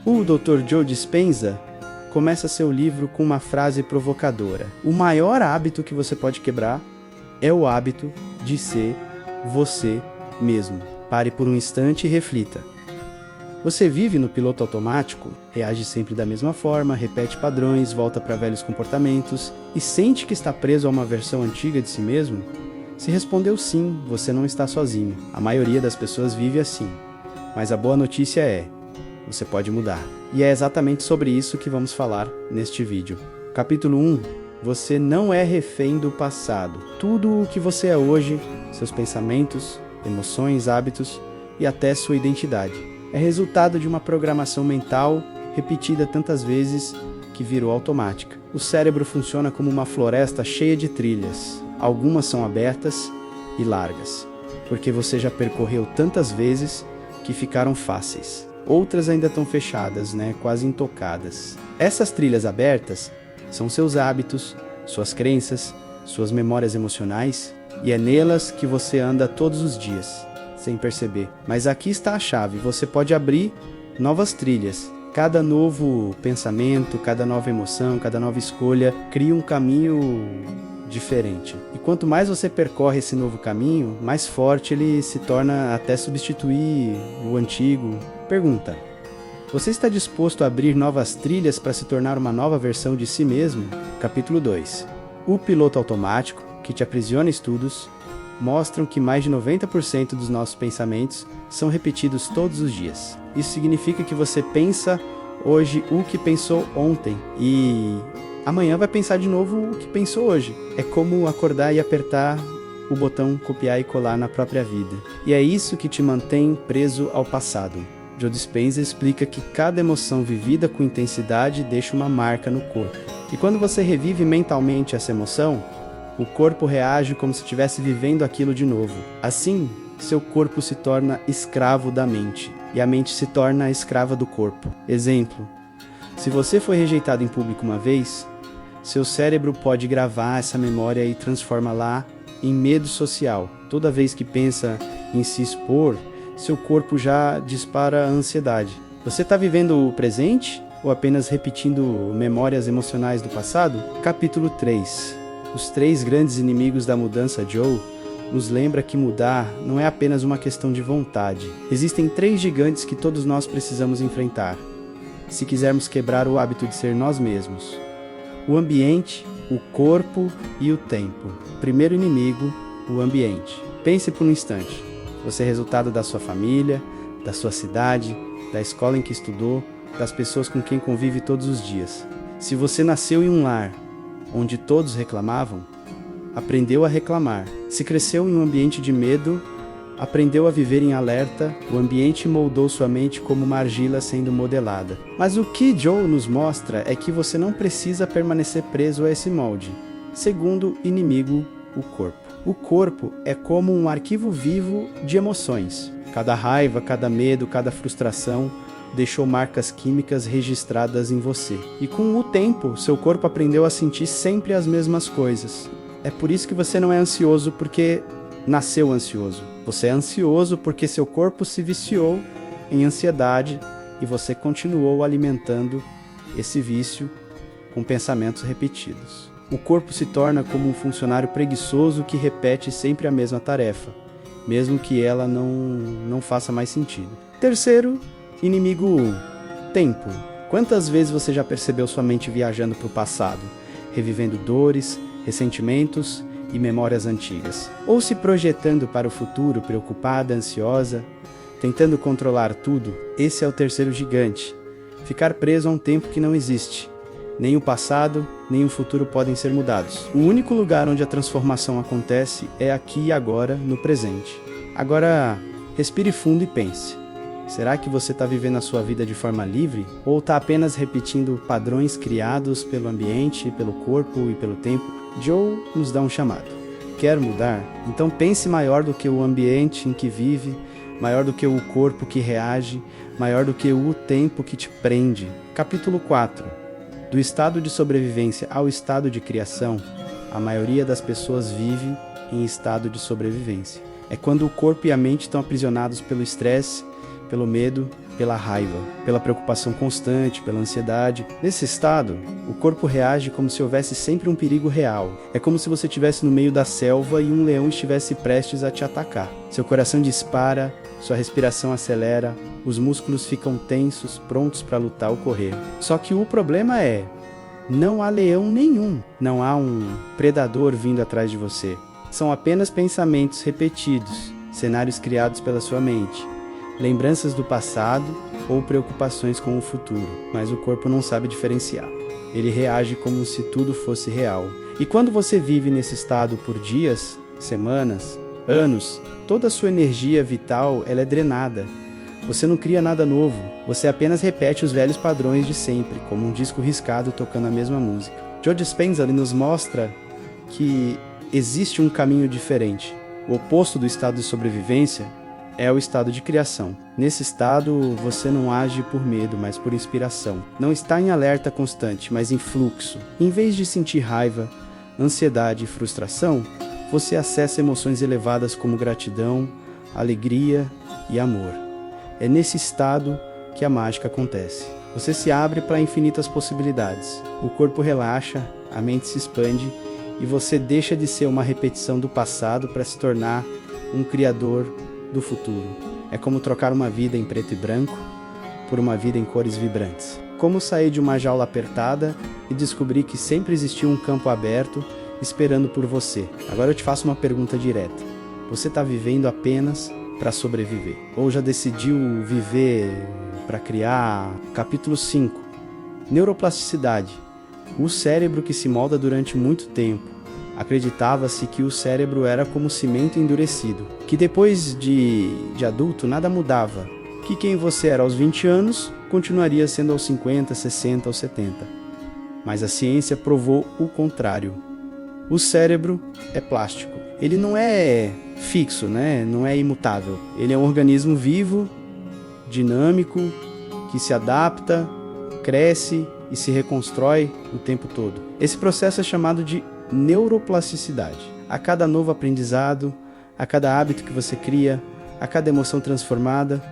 O Dr. Joe Dispenza começa seu livro com uma frase provocadora. O maior hábito que você pode quebrar é o hábito de ser você mesmo. Pare por um instante e reflita. Você vive no piloto automático, reage sempre da mesma forma, repete padrões, volta para velhos comportamentos e sente que está preso a uma versão antiga de si mesmo? Se respondeu sim, você não está sozinho. A maioria das pessoas vive assim. Mas a boa notícia é, você pode mudar. E é exatamente sobre isso que vamos falar neste vídeo. Capítulo 1. Você não é refém do passado. Tudo o que você é hoje, seus pensamentos, emoções, hábitos e até sua identidade, é resultado de uma programação mental repetida tantas vezes que virou automática. O cérebro funciona como uma floresta cheia de trilhas. Algumas são abertas e largas, porque você já percorreu tantas vezes que ficaram fáceis. Outras ainda estão fechadas, quase intocadas. Essas trilhas abertas são seus hábitos, suas crenças, suas memórias emocionais, e é nelas que você anda todos os dias, sem perceber. Mas aqui está a chave, você pode abrir novas trilhas. Cada novo pensamento, cada nova emoção, cada nova escolha cria um caminho diferente. E quanto mais você percorre esse novo caminho, mais forte ele se torna até substituir o antigo. Pergunta: você está disposto a abrir novas trilhas para se tornar uma nova versão de si mesmo? Capítulo 2. O piloto automático, que te aprisiona estudos, mostram que mais de 90% dos nossos pensamentos são repetidos todos os dias. Isso significa que você pensa hoje o que pensou ontem e amanhã vai pensar de novo o que pensou hoje. É como acordar e apertar o botão copiar e colar na própria vida. E é isso que te mantém preso ao passado. Joe Dispenza explica que cada emoção vivida com intensidade deixa uma marca no corpo. E quando você revive mentalmente essa emoção, o corpo reage como se estivesse vivendo aquilo de novo. Assim, seu corpo se torna escravo da mente, e a mente se torna escrava do corpo. Exemplo: se você foi rejeitado em público uma vez, seu cérebro pode gravar essa memória e transformá-la em medo social. Toda vez que pensa em se expor, seu corpo já dispara a ansiedade. Você está vivendo o presente ou apenas repetindo memórias emocionais do passado? Capítulo 3. Os 3 grandes inimigos da mudança. Joe nos lembra que mudar não é apenas uma questão de vontade. Existem 3 gigantes que todos nós precisamos enfrentar, se quisermos quebrar o hábito de ser nós mesmos: o ambiente, o corpo e o tempo. Primeiro inimigo, o ambiente. Pense por um instante. Você é resultado da sua família, da sua cidade, da escola em que estudou, das pessoas com quem convive todos os dias. Se você nasceu em um lar onde todos reclamavam, aprendeu a reclamar. Se cresceu em um ambiente de medo, aprendeu a viver em alerta. O ambiente moldou sua mente como uma argila sendo modelada. Mas o que Joe nos mostra é que você não precisa permanecer preso a esse molde. Segundo inimigo, o corpo. O corpo é como um arquivo vivo de emoções. Cada raiva, cada medo, cada frustração deixou marcas químicas registradas em você. E com o tempo, seu corpo aprendeu a sentir sempre as mesmas coisas. É por isso que você não é ansioso porque nasceu ansioso. Você é ansioso porque seu corpo se viciou em ansiedade e você continuou alimentando esse vício com pensamentos repetidos. O corpo se torna como um funcionário preguiçoso que repete sempre a mesma tarefa, mesmo que ela não faça mais sentido. Terceiro inimigo, tempo. Quantas vezes você já percebeu sua mente viajando para o passado, revivendo dores, ressentimentos e memórias antigas? Ou se projetando para o futuro, preocupada, ansiosa, tentando controlar tudo? Esse é o terceiro gigante. Ficar preso a um tempo que não existe. Nem o passado, nem o futuro podem ser mudados. O único lugar onde a transformação acontece é aqui e agora, no presente. Agora, respire fundo e pense. Será que você está vivendo a sua vida de forma livre? Ou está apenas repetindo padrões criados pelo ambiente, pelo corpo e pelo tempo? Joe nos dá um chamado. Quer mudar? Então pense maior do que o ambiente em que vive, maior do que o corpo que reage, maior do que o tempo que te prende. Capítulo 4. Do estado de sobrevivência ao estado de criação, a maioria das pessoas vive em estado de sobrevivência. É quando o corpo e a mente estão aprisionados pelo estresse, pelo medo pela raiva, pela preocupação constante, pela ansiedade. Nesse estado, o corpo reage como se houvesse sempre um perigo real. É como se você estivesse no meio da selva e um leão estivesse prestes a te atacar. Seu coração dispara, sua respiração acelera, os músculos ficam tensos, prontos para lutar ou correr. Só que o problema é, não há leão nenhum, não há um predador vindo atrás de você. São apenas pensamentos repetidos, cenários criados pela sua mente, lembranças do passado ou preocupações com o futuro, mas o corpo não sabe diferenciar. Ele reage como se tudo fosse real. E quando você vive nesse estado por dias, semanas, anos, toda a sua energia vital ela é drenada. Você não cria nada novo, você apenas repete os velhos padrões de sempre, como um disco riscado tocando a mesma música. Joe Dispenza nos mostra que existe um caminho diferente. O oposto do estado de sobrevivência é o estado de criação. Nesse estado, você não age por medo, mas por inspiração. Não está em alerta constante, mas em fluxo. Em vez de sentir raiva, ansiedade e frustração, você acessa emoções elevadas como gratidão, alegria e amor. É nesse estado que a mágica acontece. Você se abre para infinitas possibilidades. O corpo relaxa, a mente se expande e você deixa de ser uma repetição do passado para se tornar um criador do futuro. É como trocar uma vida em preto e branco por uma vida em cores vibrantes. Como sair de uma jaula apertada e descobrir que sempre existiu um campo aberto esperando por você. Agora eu te faço uma pergunta direta. Você está vivendo apenas para sobreviver? Ou já decidiu viver para criar? Capítulo 5. Neuroplasticidade. O cérebro que se molda durante muito tempo. Acreditava-se que o cérebro era como cimento endurecido, que depois de adulto nada mudava, que quem você era aos 20 anos continuaria sendo aos 50, 60 ou 70. Mas a ciência provou o contrário. O cérebro é plástico. Ele não é fixo, né? Não é imutável. Ele é um organismo vivo, dinâmico, que se adapta, cresce e se reconstrói o tempo todo. Esse processo é chamado de neuroplasticidade. A cada novo aprendizado, a cada hábito que você cria, a cada emoção transformada,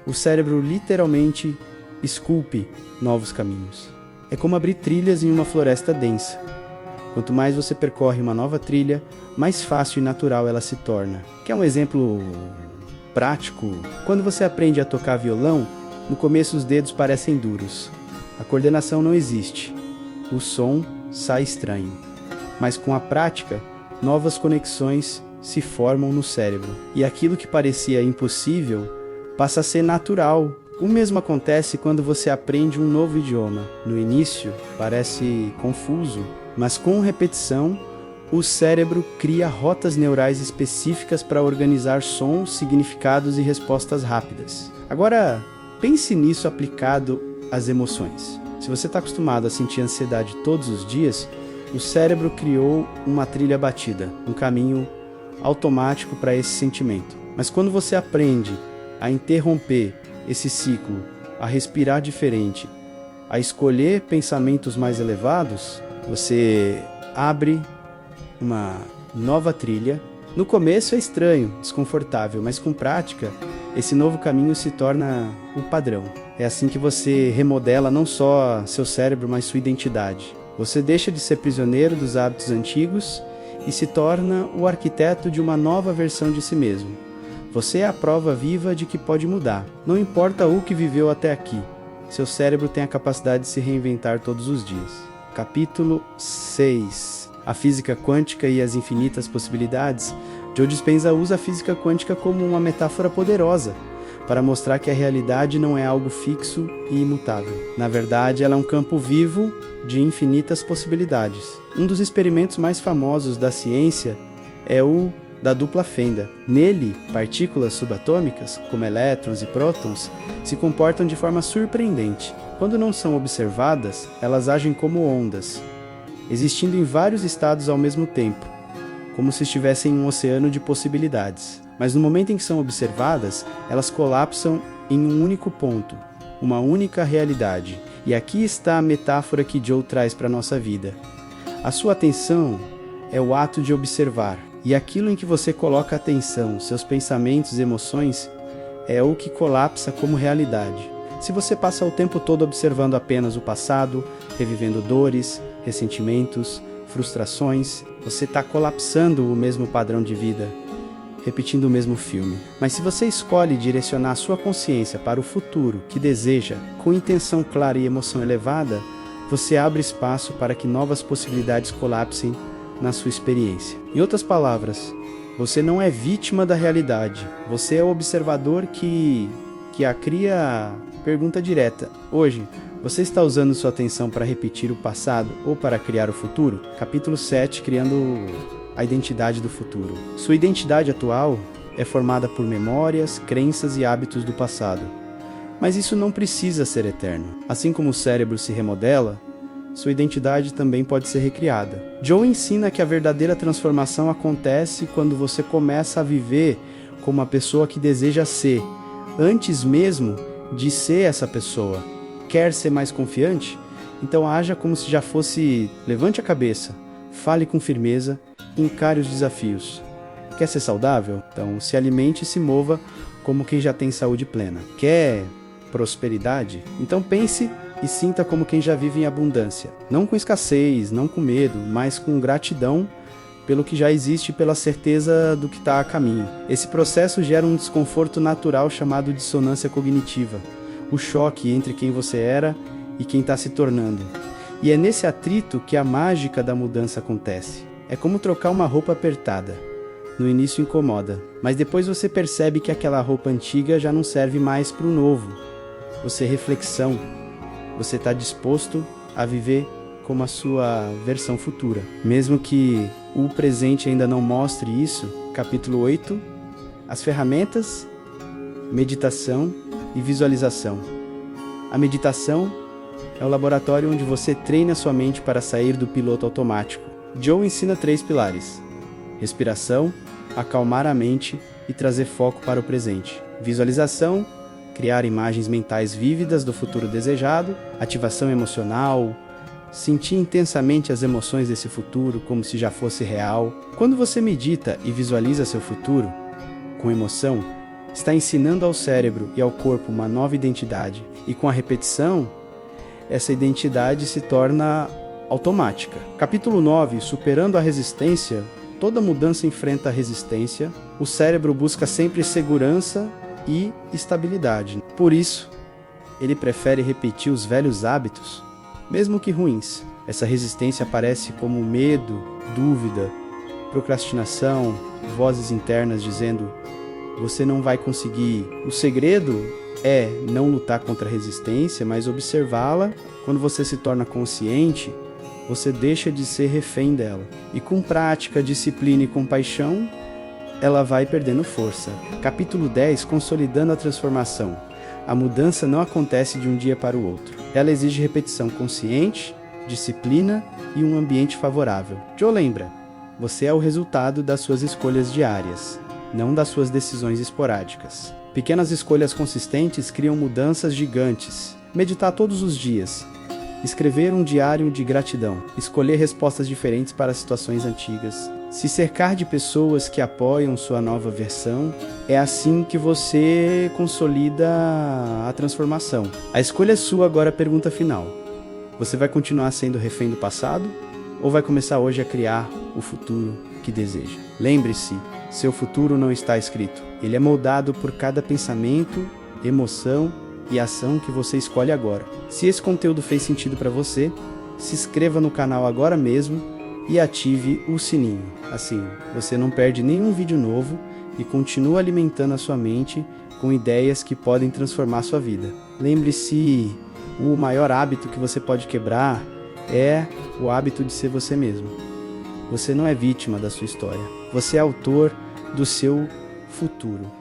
o cérebro literalmente esculpe novos caminhos. É como abrir trilhas em uma floresta densa. Quanto mais você percorre uma nova trilha, mais fácil e natural ela se torna. Quer um exemplo prático? Quando você aprende a tocar violão, no começo os dedos parecem duros. A coordenação não existe. O som sai estranho. Mas com a prática, novas conexões se formam no cérebro. E aquilo que parecia impossível passa a ser natural. O mesmo acontece quando você aprende um novo idioma. No início, parece confuso, mas com repetição, o cérebro cria rotas neurais específicas para organizar sons, significados e respostas rápidas. Agora, pense nisso aplicado às emoções. Se você está acostumado a sentir ansiedade todos os dias, o cérebro criou uma trilha batida, um caminho automático para esse sentimento. Mas quando você aprende a interromper esse ciclo, a respirar diferente, a escolher pensamentos mais elevados, você abre uma nova trilha. No começo é estranho, desconfortável, mas com prática, esse novo caminho se torna o padrão. É assim que você remodela não só seu cérebro, mas sua identidade. Você deixa de ser prisioneiro dos hábitos antigos e se torna o arquiteto de uma nova versão de si mesmo. Você é a prova viva de que pode mudar. Não importa o que viveu até aqui, seu cérebro tem a capacidade de se reinventar todos os dias. Capítulo 6. A física quântica e as infinitas possibilidades. Joe Dispenza usa a física quântica como uma metáfora poderosa para mostrar que a realidade não é algo fixo e imutável. Na verdade, ela é um campo vivo de infinitas possibilidades. Um dos experimentos mais famosos da ciência é o da dupla fenda. Nele, partículas subatômicas, como elétrons e prótons, se comportam de forma surpreendente. Quando não são observadas, elas agem como ondas, existindo em vários estados ao mesmo tempo, como se estivessem em um oceano de possibilidades. Mas no momento em que são observadas, elas colapsam em um único ponto, uma única realidade. E aqui está a metáfora que Joe traz para a nossa vida. A sua atenção é o ato de observar, e aquilo em que você coloca atenção, seus pensamentos e emoções, é o que colapsa como realidade. Se você passa o tempo todo observando apenas o passado, revivendo dores, ressentimentos, frustrações, você está colapsando o mesmo padrão de vida, repetindo o mesmo filme. Mas se você escolhe direcionar sua consciência para o futuro que deseja, com intenção clara e emoção elevada, você abre espaço para que novas possibilidades colapsem na sua experiência. Em outras palavras, você não é vítima da realidade, você é o observador que a cria. Pergunta direta. Hoje, você está usando sua atenção para repetir o passado ou para criar o futuro? Capítulo 7, criando a identidade do futuro. Sua identidade atual é formada por memórias, crenças e hábitos do passado. Mas isso não precisa ser eterno. Assim como o cérebro se remodela, sua identidade também pode ser recriada. Joe ensina que a verdadeira transformação acontece quando você começa a viver como a pessoa que deseja ser, antes mesmo de ser essa pessoa. Quer ser mais confiante? Então haja como se já fosse. Levante a cabeça, fale com firmeza, encare os desafios. Quer ser saudável? Então se alimente e se mova como quem já tem saúde plena. Quer prosperidade? Então pense e sinta como quem já vive em abundância. Não com escassez, não com medo, mas com gratidão pelo que já existe e pela certeza do que está a caminho. Esse processo gera um desconforto natural chamado dissonância cognitiva, o choque entre quem você era e quem está se tornando. E é nesse atrito que a mágica da mudança acontece. É como trocar uma roupa apertada. No início incomoda, mas depois você percebe que aquela roupa antiga já não serve mais para o novo. Você é reflexão. Você está disposto a viver como a sua versão futura. Mesmo que o presente ainda não mostre isso, capítulo 8, as ferramentas, meditação e visualização. A meditação é o laboratório onde você treina sua mente para sair do piloto automático. Joe ensina 3 pilares: respiração, acalmar a mente e trazer foco para o presente. Visualização, criar imagens mentais vívidas do futuro desejado. Ativação emocional, sentir intensamente as emoções desse futuro como se já fosse real. Quando você medita e visualiza seu futuro com emoção, está ensinando ao cérebro e ao corpo uma nova identidade. E com a repetição, essa identidade se torna automática. Capítulo 9, superando a resistência. Toda mudança enfrenta a resistência. O cérebro busca sempre segurança e estabilidade. Por isso, ele prefere repetir os velhos hábitos, mesmo que ruins. Essa resistência aparece como medo, dúvida, procrastinação, vozes internas dizendo: você não vai conseguir. O segredo é não lutar contra a resistência, mas observá-la. Quando você se torna consciente, você deixa de ser refém dela. E com prática, disciplina e compaixão, ela vai perdendo força. Capítulo 10, consolidando a transformação. A mudança não acontece de um dia para o outro. Ela exige repetição consciente, disciplina e um ambiente favorável. Joe lembra, você é o resultado das suas escolhas diárias, não das suas decisões esporádicas. Pequenas escolhas consistentes criam mudanças gigantes. Meditar todos os dias. Escrever um diário de gratidão. Escolher respostas diferentes para situações antigas. Se cercar de pessoas que apoiam sua nova versão. É assim que você consolida a transformação. A escolha é sua. Agora a pergunta final. Você vai continuar sendo refém do passado? Ou vai começar hoje a criar o futuro que deseja? Lembre-se, seu futuro não está escrito. Ele é moldado por cada pensamento, emoção e ação que você escolhe agora. Se esse conteúdo fez sentido para você, se inscreva no canal agora mesmo e ative o sininho. Assim, você não perde nenhum vídeo novo e continua alimentando a sua mente com ideias que podem transformar sua vida. Lembre-se, o maior hábito que você pode quebrar é o hábito de ser você mesmo. Você não é vítima da sua história. Você é autor do seu futuro.